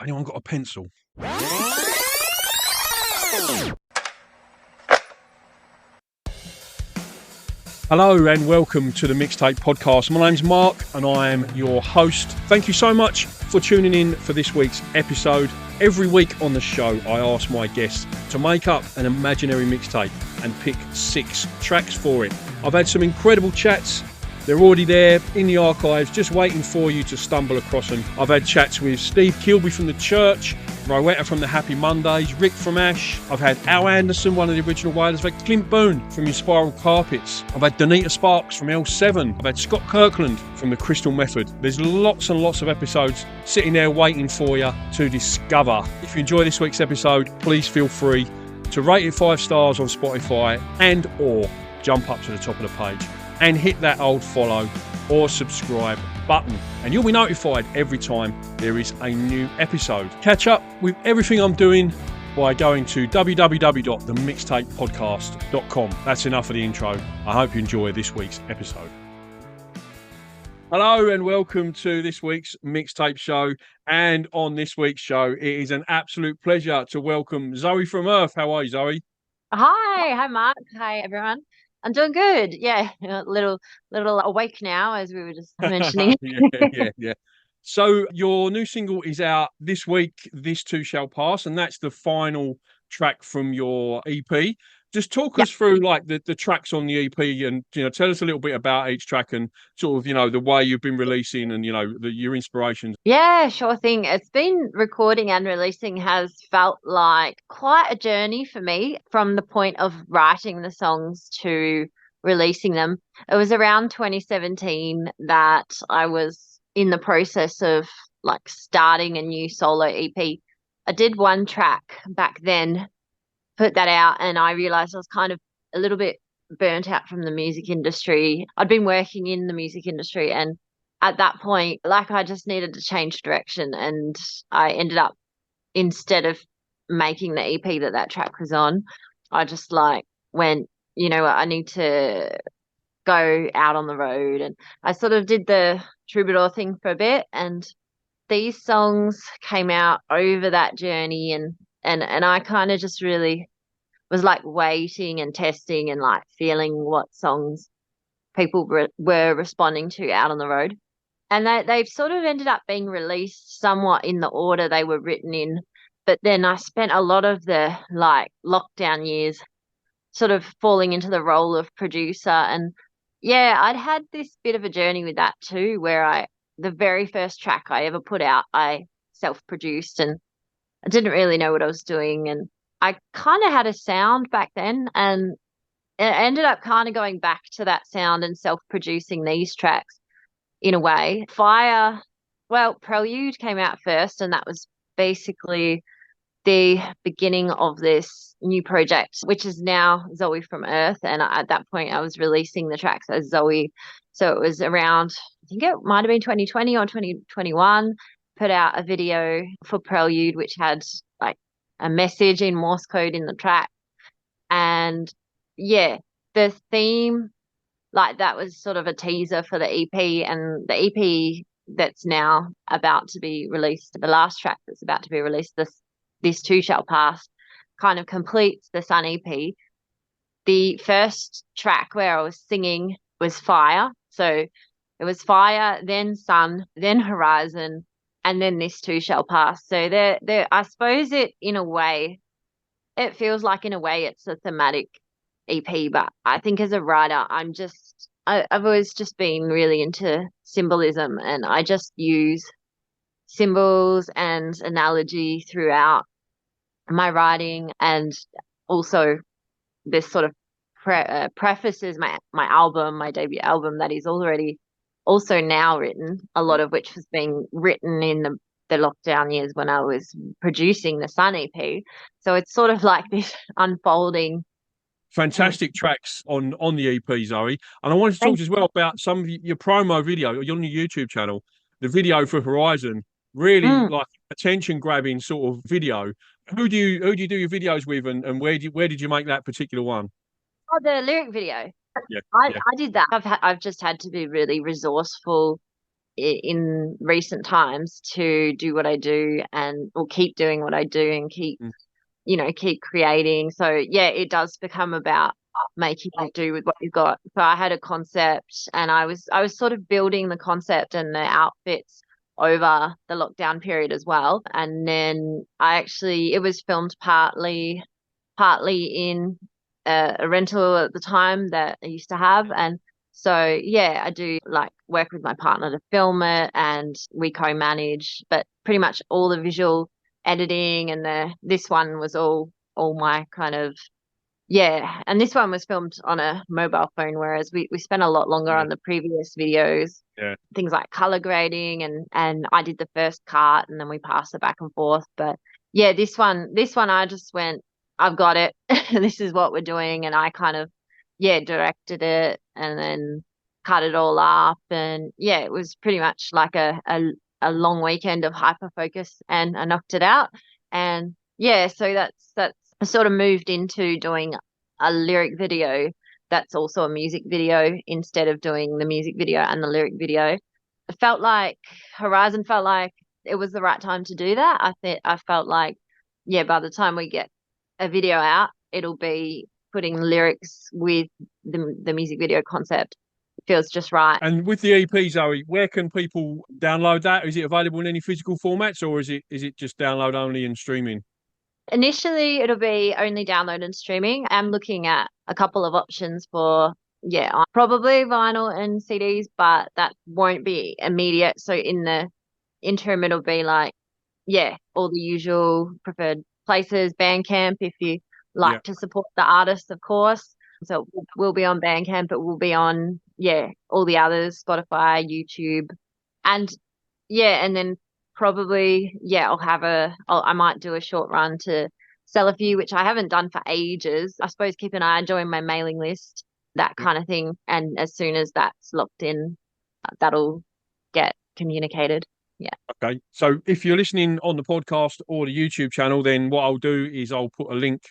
Anyone got a pencil? Hello and welcome to the Mixtape podcast. My name's Mark and I am your host. Thank you so much for tuning in for this week's episode. Every week on the show, I ask my guests to make up an imaginary mixtape and pick 6 tracks for it. I've had some incredible chats. They're already there in the archives, just waiting for you to stumble across them. I've had chats with Steve Kilby from The Church, Rowetta from The Happy Mondays, Rick from Ash. I've had Al Anderson, one of the original Wailers. I've had Clint Boone from Your Spiral Carpets. I've had Donita Sparks from L7. I've had Scott Kirkland from The Crystal Method. There's lots and lots of episodes sitting there waiting for you to discover. If you enjoy this week's episode, please feel free to rate it 5 stars on Spotify and or jump up to the top of the page and hit that old follow or subscribe button, and you'll be notified every time there is a new episode. Catch up with everything I'm doing by going to www.themixtapepodcast.com. That's enough for the intro. I hope you enjoy this week's episode. Hello and welcome to this week's Mixtape show. And on this week's show, it is an absolute pleasure to welcome Zoe From Earth. How are you, Zoe? Hi, Mark. Hi, everyone. I'm doing good. Yeah, a little awake now, as we were just mentioning. Yeah. So your new single is out this week, This Too Shall Pass, and that's the final track from your EP. Just talk us through like the tracks on the EP and, tell us a little bit about each track and sort of, the way you've been releasing and, your inspirations. Yeah, sure thing. It's been recording and releasing has felt like quite a journey for me from the point of writing the songs to releasing them. It was around 2017 that I was in the process of like starting a new solo EP. I did one track back then, put that out, and I realized I was kind of a little bit burnt out from the music industry. I'd been working in the music industry, and at that point, like, I just needed to change direction, and I ended up, instead of making the EP that track was on, I just like went, I need to go out on the road, and I sort of did the troubadour thing for a bit, and these songs came out over that journey, and I kind of just really was like waiting and testing and like feeling what songs people were responding to out on the road. And they've sort of ended up being released somewhat in the order they were written in. But then I spent a lot of the like lockdown years sort of falling into the role of producer. And yeah, I'd had this bit of a journey with that too, where the very first track I ever put out, I self-produced, and I didn't really know what I was doing. And I kind of had a sound back then, and it ended up kind of going back to that sound and self-producing these tracks in a way. Prelude came out first, and that was basically the beginning of this new project, which is now Zoe From Earth. And at that point, I was releasing the tracks as Zoe. So it was around, I think it might have been 2020 or 2021, put out a video for Prelude, which had like a message in Morse code in the track. And yeah, the theme, like, that was sort of a teaser for the EP, and the EP that's now about to be released, the last track that's about to be released, This Too Shall Pass, kind of completes the Sun EP. The first track where I was singing was Fire. So it was Fire, then Sun, then Horizon, and then This Too Shall Pass. So I suppose it feels like in a way it's a thematic EP, but I think as a writer, I've always just been really into symbolism, and I just use symbols and analogy throughout my writing. And also this sort of prefaces my debut album that is already also now written, a lot of which was being written in the lockdown years when I was producing the Sun EP. So it's sort of like this unfolding. Fantastic tracks on the EP, Zoe. And I wanted to talk as well about some of your promo video on your YouTube channel, the video for Horizon. Really like attention grabbing sort of video. Who do you do your videos with, and where did you make that particular one? Oh, the lyric video. Yeah, I did that. I've just had to be really resourceful in recent times to do what I do or keep doing what I do and keep creating. So yeah, it does become about making do with what you've got. So I had a concept, and I was sort of building the concept and the outfits over the lockdown period as well. And then it was filmed partly in a rental at the time that I used to have. And so yeah, I do like work with my partner to film it, and we co-manage, but pretty much all the visual editing and this one was all my kind of, yeah. And this one was filmed on a mobile phone, whereas we spent a lot longer Yeah. on the previous videos. Yeah. Things like color grading, and I did the first cut and then we passed it back and forth. But yeah, this one I just went, I've got it. This is what we're doing. And I kind of, yeah, directed it and then cut it all up. And yeah, it was pretty much like a long weekend of hyper focus, and I knocked it out. And yeah, so that's I sort of moved into doing a lyric video that's also a music video instead of doing the music video and the lyric video. It felt like Horizon felt like it was the right time to do that. I felt like, yeah, by the time we get a video out, it'll be putting lyrics with the music video concept. It feels just right. And with the EP, Zoe, where can people download that? Is it available in any physical formats, or is it just download only and streaming? Initially, it'll be only download and streaming. I'm looking at a couple of options for, yeah, probably vinyl and CDs, but that won't be immediate. So in the interim, it'll be like, yeah, all the usual preferred places, Bandcamp, if you Yeah. like to support the artist, of course. So we'll be on Bandcamp, it will be on, yeah, all the others, Spotify, YouTube. And yeah, and then probably, yeah, I might do a short run to sell a few, which I haven't done for ages. I suppose keep an eye, join my mailing list, that kind of thing. And as soon as that's locked in, that'll get communicated. Yeah. Okay. So if you're listening on the podcast or the YouTube channel, then what I'll do is I'll put a link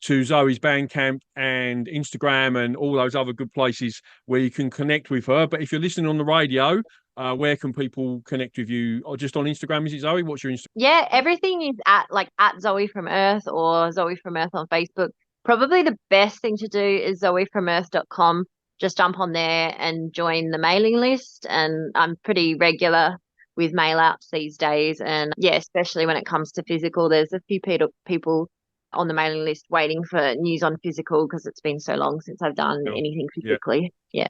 to Zoe's Bandcamp and Instagram and all those other good places where you can connect with her. But if you're listening on the radio, where can people connect with you? Or just on Instagram, is it, Zoe? What's your Instagram? Yeah, everything is at Zoe From Earth or Zoe From Earth on Facebook. Probably the best thing to do is zoefromearth.com. Just jump on there and join the mailing list. And I'm pretty regular with mail outs these days. And yeah, especially when it comes to physical, there's a few people on the mailing list waiting for news on physical because it's been so long since I've done anything physically. Yeah.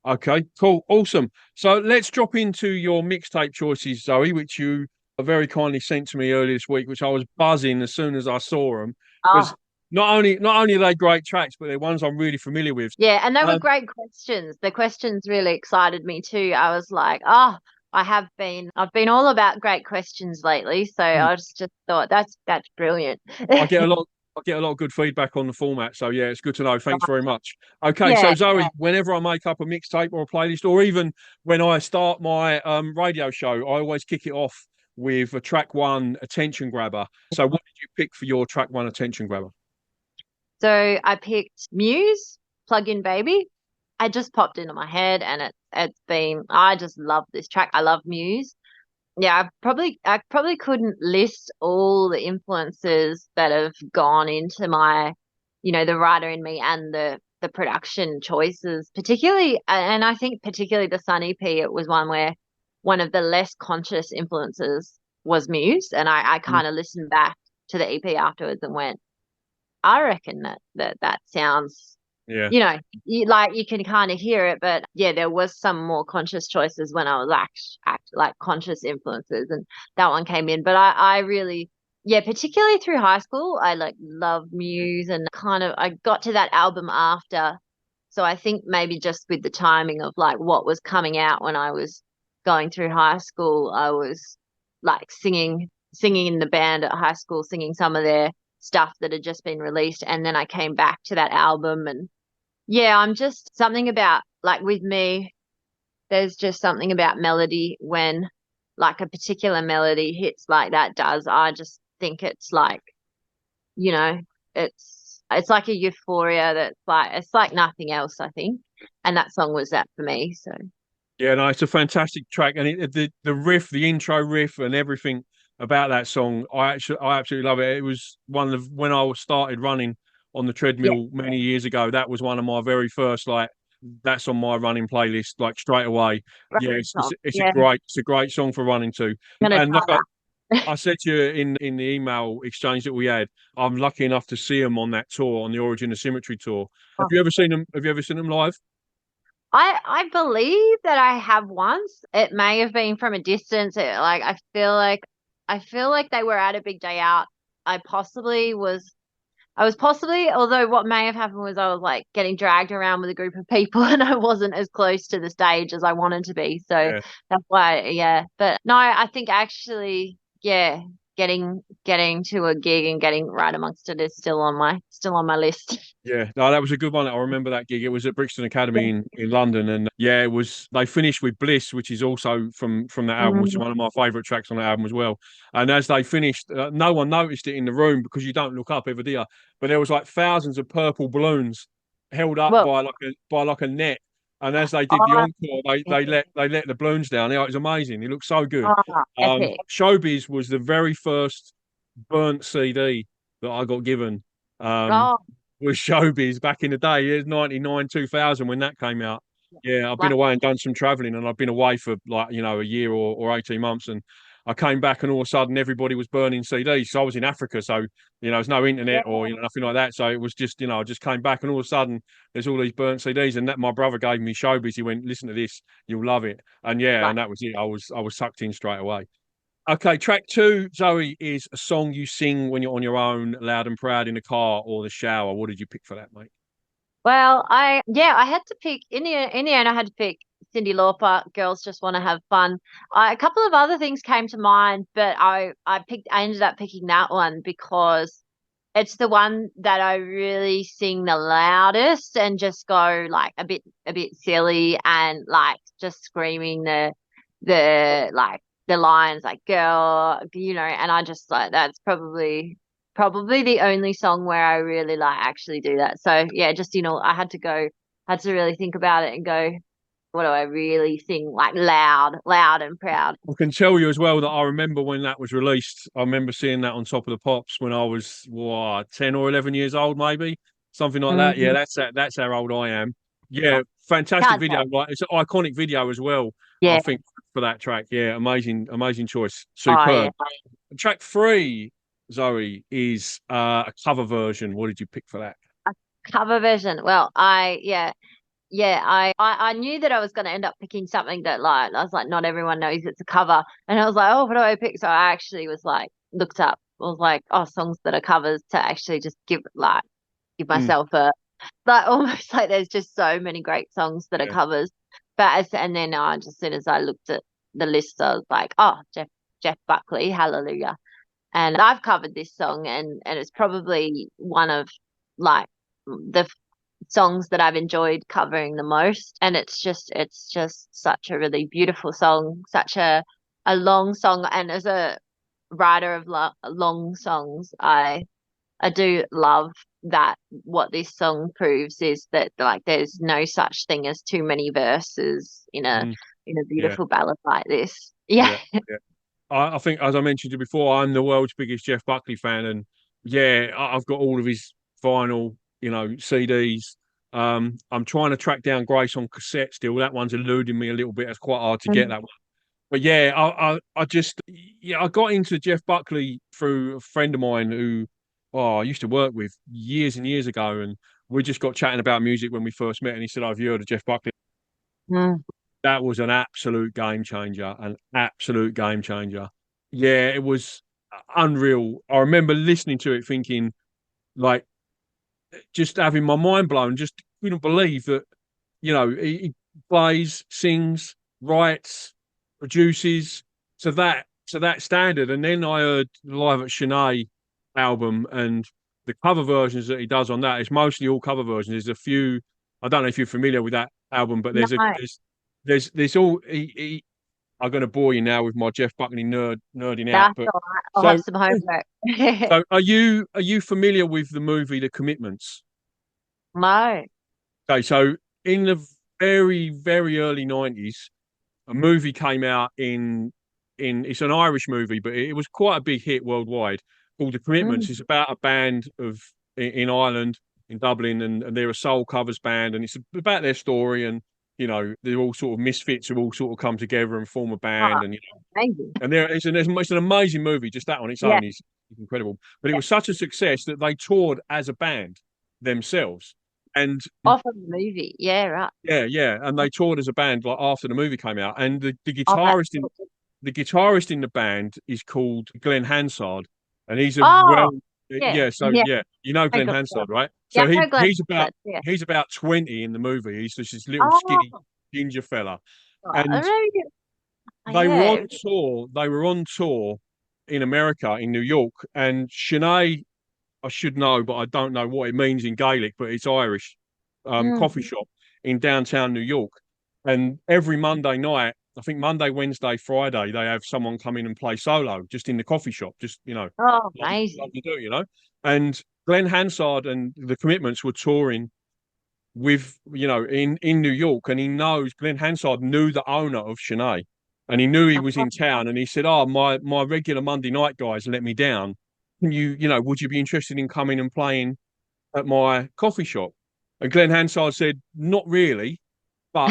Okay, cool, awesome. So let's drop into your mixtape choices, Zoe, which you very kindly sent to me earlier this week, which I was buzzing as soon as I saw them. Because Oh, not only are they great tracks, but they're ones I'm really familiar with. yeah. And they were Um, great questions. The questions really excited me too. I was like, oh, I've been all about great questions lately. So I just thought that's brilliant. I get a lot. I get a lot of good feedback on the format, so yeah, it's good to know. Thanks very much. Okay, Yeah, so Zoe, whenever I make up a mixtape or a playlist, or even when I start my radio show, I always kick it off with a track one attention grabber. So, what did you pick for your track one attention grabber? so I picked Muse, Plug In Baby. It just popped into my head, and I just love this track. I love Muse. Yeah, I probably couldn't list all the influences that have gone into my, the writer in me and the production choices, particularly, and I think particularly the Sun EP. It was one where one of the less conscious influences was Muse, and I Mm, kind of listened back to the EP afterwards and went, I reckon that sounds, yeah, you can kind of hear it, but yeah, there was some more conscious choices when I was like conscious influences, and that one came in. But I really, yeah, particularly through high school, I like loved Muse, and kind of I got to that album after, so I think maybe just with the timing of like what was coming out when I was going through high school, I was like singing in the band at high school, singing some of their stuff that had just been released, and then I came back to that album. And yeah, I'm just something about like with me, there's just something about melody when like a particular melody hits like that does. I just think it's like, you know, it's like a euphoria that's like it's like nothing else, I think. And that song was that for me. So Yeah, no, it's a fantastic track, and the riff, the intro riff, and everything about that song, I absolutely love it. It was one of when I started running on the Yeah, treadmill many years ago. That was one of my very first like. That's on my running playlist, like straight away. right Yeah, song. Yeah, I'm it's a great song for running to. gonna And try like I said to you in the email exchange that we had, I'm lucky enough to see them on that tour, on the Origin of Symmetry tour. Have that. you ever seen them? Have you ever seen them live? I believe that I have once. It may have been from a distance. I feel like they were at a big day out. I possibly was I was possibly, although what may have happened was I was like getting dragged around with a group of people and I wasn't as close to the stage as I wanted to be. So Yeah. that's why, yeah. But no, I think actually, yeah, getting to a gig and getting right amongst it is still on my list. Yeah, no, that was a good one. I remember that gig. It was at Brixton Academy in London, and yeah, it was. They finished with Bliss, which is also from that album, which is Mm. one of my favourite tracks on that album as well. And as they finished, no one noticed it in the room because you don't look up ever, do you? But there was like thousands of purple balloons held up Well, by like a net. And as they did the oh, encore, epic. they let the balloons down. It was amazing. It looked so good. Oh, epic. Showbiz was the very first burnt CD that I got given. Um, Oh, was Showbiz back in the day. It was 99, 2000 when that came out. Yeah, I've been like, away and done some traveling, and I've been away for like, a year or 18 months. And I came back, and all of a sudden, everybody was burning CDs. So I was in Africa. So, there's no internet or, yeah, nothing like that. So it was just, I just came back, and all of a sudden, there's all these burnt CDs. And that my brother gave me Showbiz. He went, listen to this, you'll love it. And yeah, like, and that was it. I was sucked in straight away. Okay, track two, Zoe, is a song you sing when you're on your own, loud and proud in the car or the shower. What did you pick for that, mate? well, I had to pick in the end. I had to pick Cyndi Lauper. Girls just want to have fun. A couple of other things came to mind, but I ended up picking that one because it's the one that I really sing the loudest and just go like a bit silly and like just screaming the lines like girl, and I just like that's probably the only song where I really like actually do that. So yeah, just I had to really think about it and go, what do I really sing like loud and proud. I can tell you as well that I remember when that was released. I remember seeing that on Top of the Pops when I was, what, 10 or 11 years old, maybe something like that. Yeah, Mm, that's how old I am. Yeah, fantastic can't video. tell. Like it's an iconic video as well. I Yeah. think for that track. Yeah, amazing choice. Oh yeah. Superb. Track three, Zoe, is a cover version. What did you pick for that? A cover version. Well, I knew that I was going to end up picking something that like I was like not everyone knows it's a cover, and I was like, oh, what do I pick? So I actually was like looked up. I was like, oh, songs that are covers to actually just give Mm, myself a like almost like there's just so many great songs that are yeah, covers. And then just as soon as I looked at the list, I was like, oh, Jeff Buckley, Hallelujah. And I've covered this song, and it's probably one of like the songs that I've enjoyed covering the most. And it's just such a really beautiful song, such a long song. And as a writer of long songs, I do love that what this song proves is that like there's no such thing as too many verses mm, in a yeah, beautiful ballad like this. Yeah. yeah, yeah. I think, as I mentioned to you before, I'm the world's biggest Jeff Buckley fan, and yeah, I've got all of his vinyl, CDs. I'm trying to track down Grace on cassette still. That one's eluding me a little bit. It's quite hard to get Mm. that one. But yeah, I just, I got into Jeff Buckley through a friend of mine who, I used to work with years and years ago, and we just got chatting about music when we first met, and he said, "I've heard of Jeff Buckley." Mm. That was an absolute game changer, an absolute game changer. Yeah, it was unreal. I remember listening to it thinking, like, just having my mind blown, just couldn't believe that, he plays, sings, writes, produces to that standard. And then I heard Live at Shanae album and the cover versions that he does on that. It's mostly all cover versions. There's a few, I don't know if you're familiar with that album, but No, there's all I'm going to bore you now with my Jeff Buckley nerding out. that's But all right. I'll have so some homework. so are you familiar with the movie The Commitments? No. Okay, so in the very, very early 90s, a movie came out in it's an Irish movie, but it was quite a big hit worldwide called The Commitments. Mm. It's about a band in Ireland, in Dublin, and they're a soul covers band, and it's about their story, and they're all sort of misfits who all sort of come together and form a Oh, band, and amazing. and it's an amazing movie. Just that on its Yeah, own is incredible. But it yeah. was such a success that they toured as a band themselves. And Off of the movie. Yeah, right. yeah, and they toured as a band like after the movie came out. And the Oh, that's guitarist in cool. the band is called Glenn Hansard, and he's a Oh, well, yeah, yeah. So yeah. yeah, I Glenn got that. Hansard, right? Yeah, So I know Glenn. Yeah. he's about 20 in the movie. He's just this little skinny Oh, ginger fella, I and remember. they were on Yeah. tour. They were on tour in America, in New York, and Sinead, I should know, but I don't know what it means in Gaelic, but it's Irish. Mm. Coffee shop in downtown New York, and every Monday night, I think Monday, Wednesday, Friday, they have someone come in and play solo just in the coffee shop, just Oh, like amazing. you do. And Glenn Hansard and the Commitments were touring with in New York, and Glenn Hansard knew the owner of Sinead, and he knew he was Oh, in town, and he said, "Oh, my regular Monday night guys let me down. Can would you be interested in coming and playing at my coffee shop?" And Glenn Hansard said, "Not really, but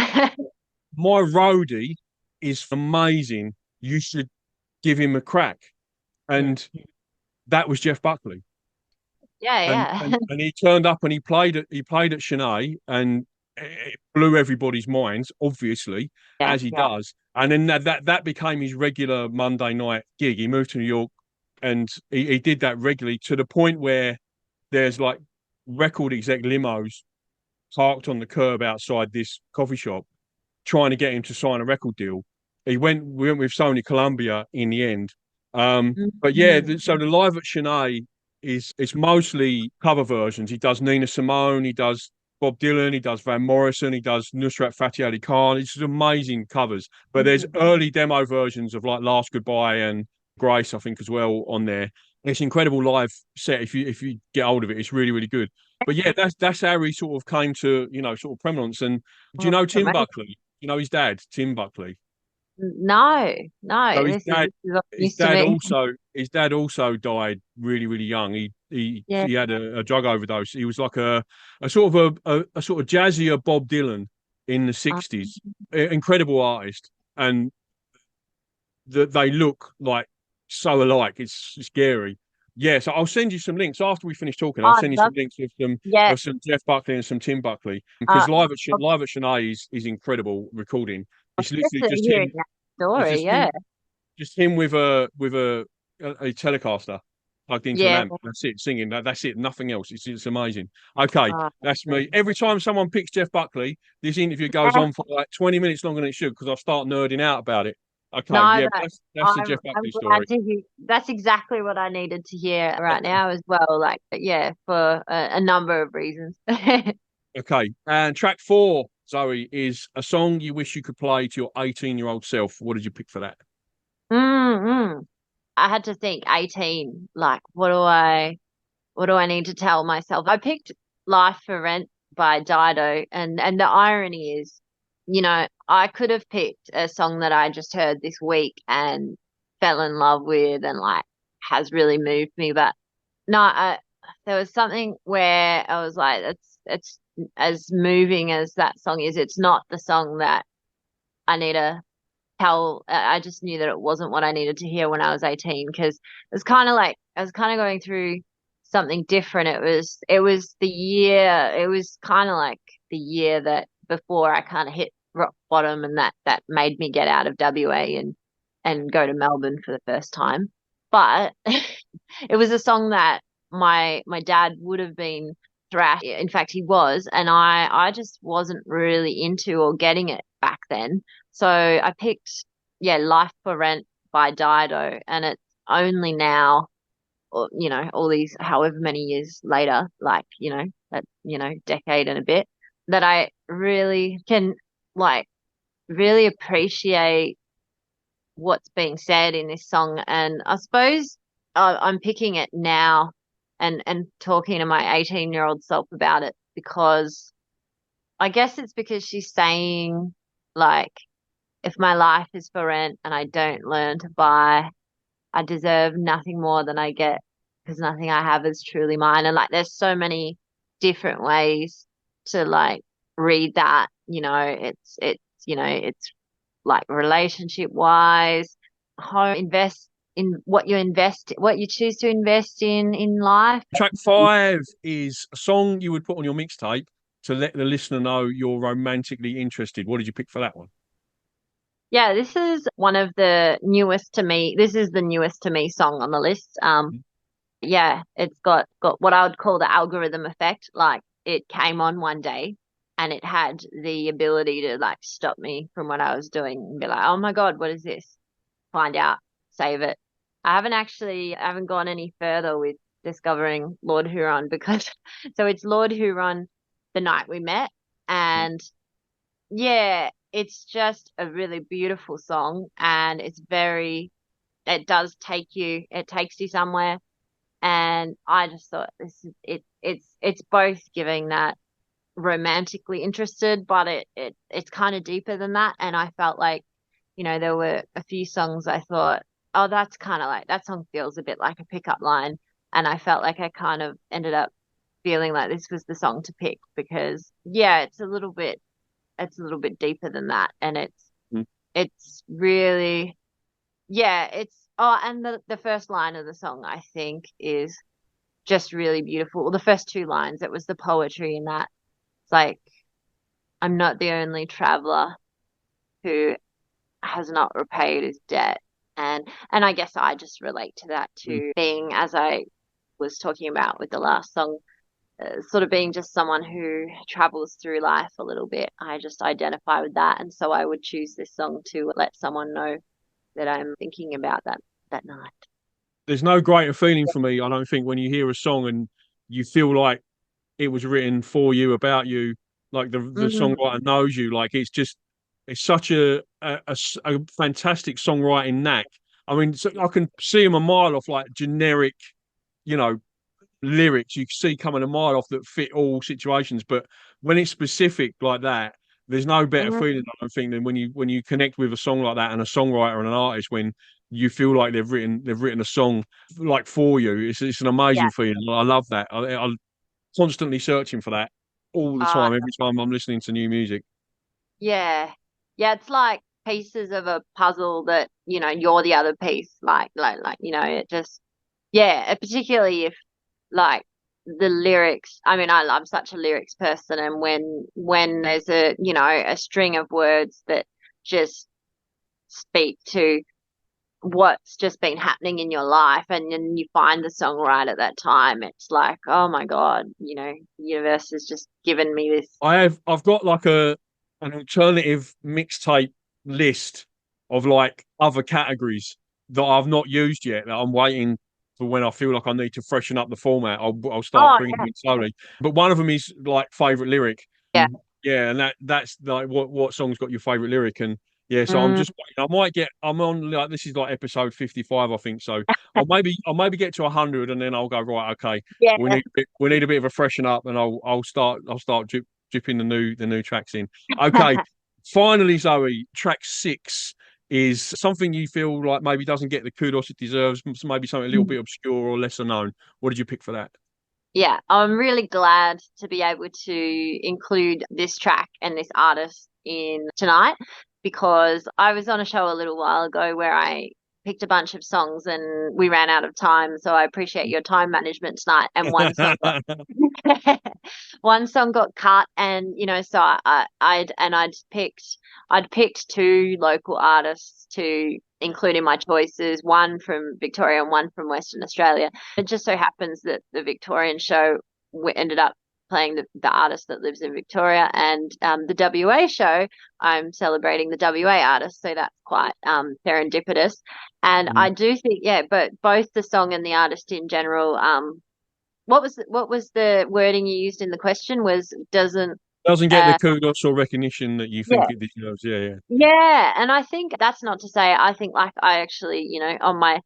my roadie is amazing. You should give him a crack." And that was Jeff Buckley. yeah, and yeah. and he turned up and he played at Chennai, and it blew everybody's minds, obviously, Yeah, as he yeah. does. And then that became his regular Monday night gig. He moved to New York, and he did that regularly to the point where there's like record exec limos parked on the curb outside this coffee shop trying to get him to sign a record deal. We went with Sony Columbia in the end. But yeah, Mhm. so the live at Chennai is it's mostly cover versions. He does Nina Simone, he does Bob Dylan, he does Van Morrison, he does Nusrat Fateh Ali Khan. It's just amazing covers. But there's Mhm. early demo versions of like Last Goodbye and Grace, I think, as well on there. It's an incredible live set. If you get hold of it, it's really, really good. But yeah, that's how he sort of came to sort of prominence. And do you Oh, know Tim amazing. Buckley? You know his dad, Tim Buckley. No, So no, this is all news to me. his dad also died really, really young. Yeah. He had a drug overdose. He was like a sort of a sort of jazzier Bob Dylan in the Um, 60s. Incredible artist. And that they look like so alike. It's scary. Yeah, so I'll send you some links after we finish talking. I'll I'd send you some love, links yeah. of some Jeff Buckley and some Tim Buckley, Uh, because live at Chennai is incredible recording. It's literally Especially hearing that it's story, yeah. just him with a Telecaster plugged into an Yeah. amp. That's it, singing. That's it. Nothing else. It's amazing. Okay, Oh, that's me. Every time someone picks Jeff Buckley, this interview goes yeah. on for like 20 minutes longer than it should because I start nerding out about it. Okay, No, yeah, that that's the Jeff I'm Buckley glad story. to hear. That's exactly what I needed to hear right now as well. Like, but yeah, for a number of reasons. Okay, and track 4, Zoe, is a song you wish you could play to your 18-year-old self. What did you pick for that? Mm-hmm. I had to think 18, like what do I need to tell myself? I picked Life for Rent by Dido, and the irony is, I could have picked a song that I just heard this week and fell in love with and like has really moved me, but no, there was something where I was like, it's as moving as that song is, it's not the song that I need to tell. I just knew that it wasn't what I needed to hear when I was 18 because it was kind of like I was kind of going through something different. It was the year. It was kind of like the year that before I kind of hit rock bottom, and that made me get out of WA and go to Melbourne for the first time. But it was a song that my dad would have been thrashed. In fact, he was, and I just wasn't really into or getting it back then. So I picked, yeah, Life for Rent by Dido, and it's only now, or, all these however many years later, like, that, decade and a bit, that I really can like really appreciate what's being said in this song. And I suppose I'm picking it now and talking to my 18-year-old self about it because I guess it's because she's saying like if my life is for rent and I don't learn to buy, I deserve nothing more than I get because nothing I have is truly mine. And like, there's so many different ways to like read that, it's like relationship wise, home, invest in what you choose to invest in life. Track 5 is a song you would put on your mixtape to let the listener know you're romantically interested. What did you pick for that one? Yeah, this is one of the newest to me. This is the newest to me song on the list. Yeah, it's got what I would call the algorithm effect. Like it came on one day and it had the ability to like stop me from what I was doing and be like, oh my God, what is this? Find out, save it. I haven't gone any further with discovering Lord Huron because so it's Lord Huron the night we met. And yeah, it's just a really beautiful song and it takes you somewhere. And I just thought it's both giving that romantically interested, but it's kind of deeper than that. And I felt like, there were a few songs I thought, oh, that's kind of like that song feels a bit like a pickup line. And I felt like I kind of ended up feeling like this was the song to pick because yeah, it's a little bit deeper than that. And Mm. it's really yeah, and the first line of the song I think is just really beautiful. Well, the first two lines, it was the poetry in that. It's like, I'm not the only traveler who has not repaid his debt. And I guess I just relate to that Mm. too, being as I was talking about with the last song, sort of being just someone who travels through life a little bit. I just identify with that, and so I would choose this song to let someone know that I'm thinking about that night. There's no greater feeling for me, I don't think, when you hear a song and you feel like it was written for you, about you, like the Mm, songwriter knows you. Like it's such a fantastic songwriting knack. I mean, so I can see him a mile off, like generic, you know, lyrics you see coming a mile off that fit all situations. But when it's specific like that, there's no better mm, feeling, I don't think, than when you connect with a song like that and a songwriter and an artist, when you feel like they've written a song like for you. It's an yeah. amazing feeling. I love that. I'm constantly searching for that all the Uh, time. Every time I'm listening to new music. yeah. Yeah, it's like pieces of a puzzle that, you're the other piece. It just yeah, particularly if like the lyrics. I mean, I'm such a lyrics person, and when there's a string of words that just speak to what's just been happening in your life, and then you find the song right at that time, it's like, oh my God, the universe has just given me this. I've got like an alternative mixtape list of like other categories that I've not used yet, that I'm waiting for when I feel like I need to freshen up the format. I'll start Oh bringing it slowly. But one of them is like favorite lyric. yeah. Yeah, and that's like what song's got your favorite lyric. And yeah, so I'm Mm, just waiting. I'm on, like, this is like episode 55, I think. So I'll maybe get to 100, and then I'll go, right, okay, we yeah. need we need a bit of a freshen up, and I'll start dripping the new tracks in. Okay, finally, Zoe, track 6 is something you feel like maybe doesn't get the kudos it deserves, maybe something a little bit obscure or lesser known. What did you pick for that? Yeah, I'm really glad to be able to include this track and this artist in tonight because I was on a show a little while ago where I picked a bunch of songs and we ran out of time. So I appreciate your time management tonight. And one song got one song got cut, and so I'd picked two local artists to include in my choices, one from Victoria and one from Western Australia. It just so happens that the Victorian show ended up playing the artist that lives in Victoria, and the WA show, I'm celebrating the WA artist, so that's quite serendipitous. And I do think, yeah, but both the song and the artist in general. What was the wording you used in the question? Was doesn't Doesn't get the uh kudos or recognition that you yeah. think it deserves. Yeah, yeah. Yeah, and I think that's not to say I think like I actually, on my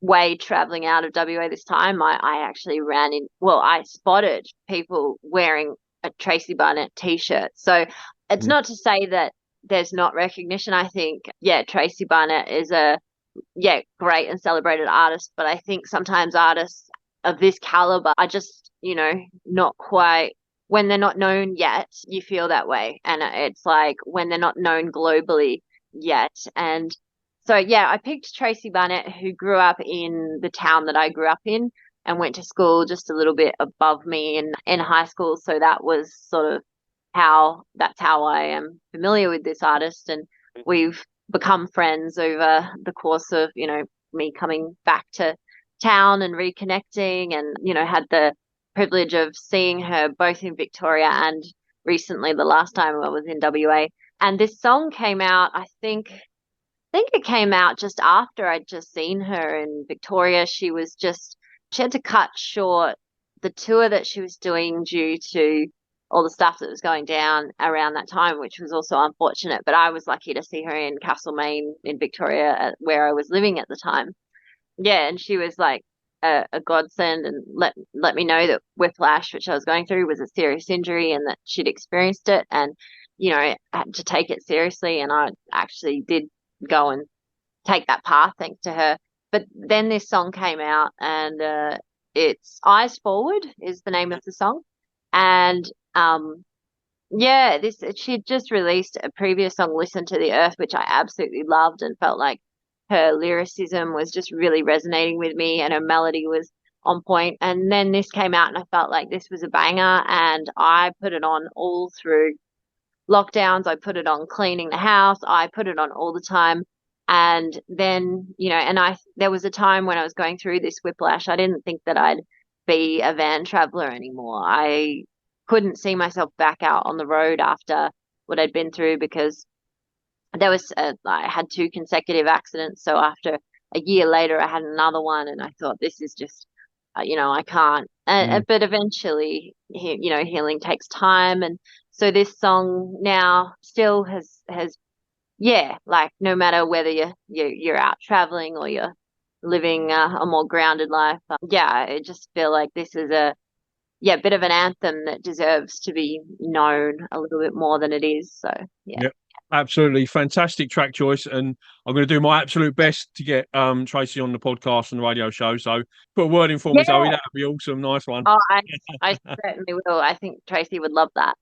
way traveling out of WA this time, I actually I spotted people wearing a Tracy Barnett t-shirt. So it's Mm. not to say that there's not recognition. I think, Tracy Barnett is a great and celebrated artist, but I think sometimes artists of this caliber are just, not quite, when they're not known yet, you feel that way. And it's like when they're not known globally yet. And so, I picked Tracy Barnett, who grew up in the town that I grew up in and went to school just a little bit above me in high school. So that was sort of that's how I am familiar with this artist. And we've become friends over the course of, me coming back to town and reconnecting, and, had the privilege of seeing her both in Victoria and recently the last time I was in WA. And this song came out, I think it came out just after I'd just seen her in Victoria. She had to cut short the tour that she was doing due to all the stuff that was going down around that time, which was also unfortunate. But I was lucky to see her in Castlemaine in Victoria, where I was living at the time. Yeah, and she was like a godsend, and let me know that whiplash, which I was going through, was a serious injury and that she'd experienced it, and I had to take it seriously. And I actually did go and take that path thanks to her. But then this song came out, and it's Eyes Forward is the name of the song. And she'd just released a previous song, Listen to the Earth, which I absolutely loved and felt like her lyricism was just really resonating with me and her melody was on point. And then this came out and I felt like this was a banger, and I put it on all through lockdowns. I put it on cleaning the house. I put it on all the time. And then, there was a time when I was going through this whiplash, I didn't think that I'd be a van traveler anymore. I couldn't see myself back out on the road after what I'd been through, because I had 2 consecutive accidents. So after a year later, I had another one, and I thought, this is just, I can't. But eventually, healing takes time. And so this song now still has like, no matter whether you're out traveling or you're living a more grounded life, I just feel like this is a bit of an anthem that deserves to be known a little bit more than it is. So Yep, absolutely fantastic track choice, and I'm going to do my absolute best to get Tracy on the podcast and the radio show. So put a word in for me, Zoe. That'd be awesome. Nice one. Oh, I certainly will. I think Tracy would love that.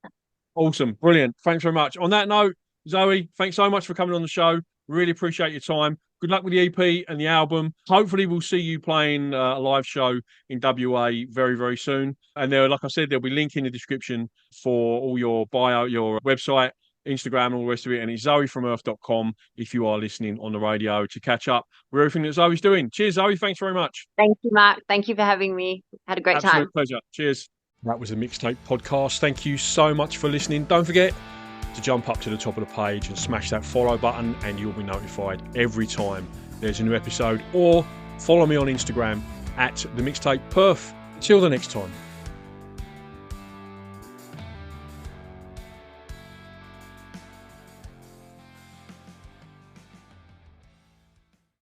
Awesome, brilliant. Thanks very much. On that note, Zoe, thanks so much for coming on the show. Really appreciate your time. Good luck with the EP and the album. Hopefully we'll see you playing a live show in WA very, very soon. And there, like I said, there'll be a link in the description for all your bio, your website, Instagram, and all the rest of it. And it's zoefromearth.com if you are listening on the radio to catch up with everything that Zoe's doing. Cheers, Zoe. Thanks very much. Thank you, Mark. Thank you for having me. Had a great time. Absolute pleasure. Cheers. That was the Mixtape podcast. Thank you so much for listening. Don't forget to jump up to the top of the page and smash that follow button, and you'll be notified every time there's a new episode. Or follow me on Instagram at the Mixtape Perth. Till the next time.